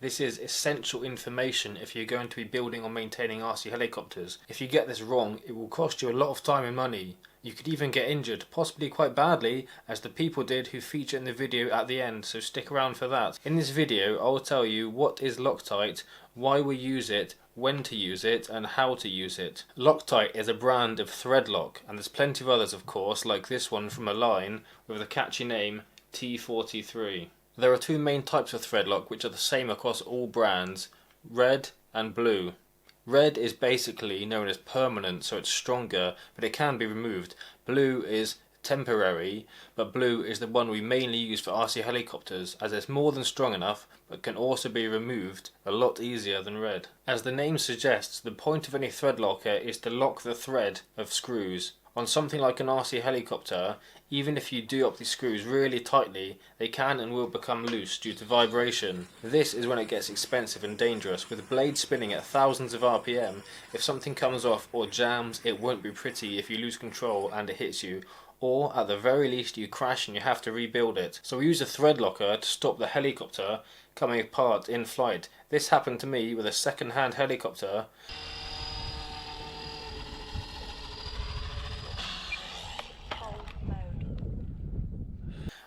This is essential information if you're going to be building or maintaining RC helicopters. If you get this wrong, it will cost you a lot of time and money. You could even get injured, possibly quite badly, as the people did who feature in the video at the end, so stick around for that. In this video, I will tell you what is Loctite, why we use it, when to use it, and how to use it. Loctite is a brand of threadlock, and there's plenty of others of course, like this one from Align, with the catchy name T43. There are two main types of threadlock which are the same across all brands, red and blue. Red is basically known as permanent, so it's stronger, but it can be removed. Blue is temporary, but blue is the one we mainly use for RC helicopters, as it's more than strong enough, but can also be removed a lot easier than red. As the name suggests, the point of any thread locker is to lock the thread of screws. On something like an RC helicopter, even if you do up these screws really tightly, they can and will become loose due to vibration. This is when it gets expensive and dangerous. With blades spinning at thousands of RPM, if something comes off or jams, it won't be pretty if you lose control and it hits you. Or at the very least you crash and you have to rebuild it. So we use a thread locker to stop the helicopter coming apart in flight. This happened to me with a second-hand helicopter.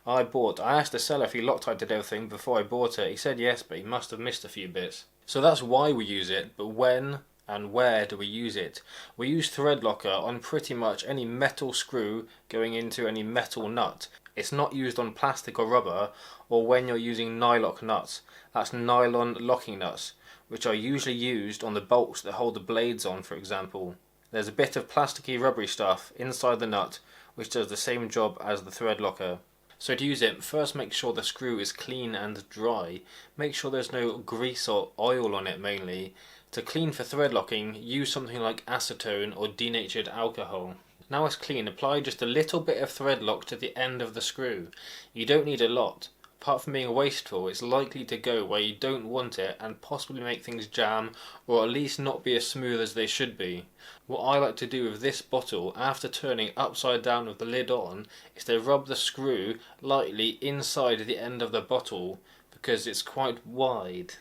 I asked the seller if he Loctited everything before I bought it. He said yes, but he must have missed a few bits. So that's why we use it, but when and where do we use it? We use thread locker on pretty much any metal screw going into any metal nut. It's not used on plastic or rubber, or when you're using nylock nuts. That's nylon locking nuts, which are usually used on the bolts that hold the blades on, for example. There's a bit of plasticky rubbery stuff inside the nut which does the same job as the thread locker. So to use it, first make sure the screw is clean and dry. Make sure there's no grease or oil on it mainly. To clean for thread locking, use something like acetone or denatured alcohol. Now it's clean, apply just a little bit of thread lock to the end of the screw. You don't need a lot. Apart from being wasteful, it's likely to go where you don't want it and possibly make things jam, or at least not be as smooth as they should be. What I like to do with this bottle, after turning upside down with the lid on, is to rub the screw lightly inside the end of the bottle, because it's quite wide.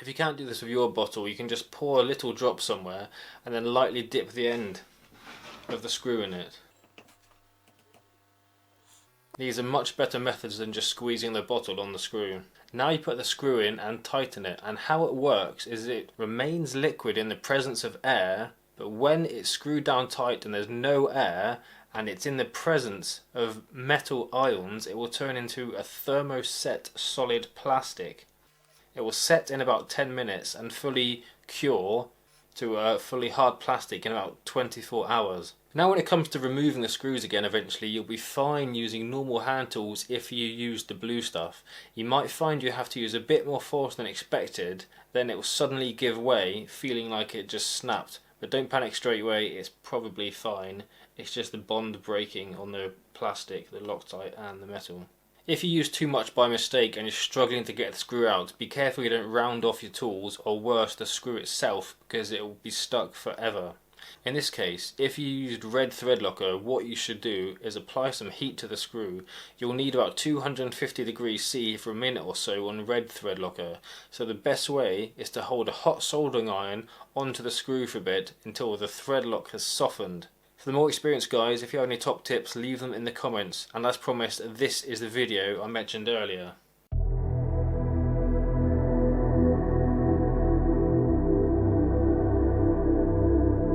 If you can't do this with your bottle, you can just pour a little drop somewhere and then lightly dip the end of the screw in it. These are much better methods than just squeezing the bottle on the screw. Now you put the screw in and tighten it, and how it works is it remains liquid in the presence of air, but when it's screwed down tight and there's no air and it's in the presence of metal ions, it will turn into a thermoset solid plastic. It will set in about 10 minutes and fully cure to a fully hard plastic in about 24 hours. Now when it comes to removing the screws again eventually, you'll be fine using normal hand tools if you use the blue stuff. You might find you have to use a bit more force than expected, then it will suddenly give way, feeling like it just snapped. But don't panic straight away, it's probably fine. It's just the bond breaking on the plastic, the Loctite and the metal. If you use too much by mistake and you're struggling to get the screw out, be careful you don't round off your tools, or worse, the screw itself, because it will be stuck forever. In this case, if you used red thread locker, what you should do is apply some heat to the screw. You'll need about 250 degrees C for a minute or so on red thread locker, so the best way is to hold a hot soldering iron onto the screw for a bit until the thread lock has softened. For the more experienced guys, if you have any top tips, leave them in the comments, and as promised, this is the video I mentioned earlier.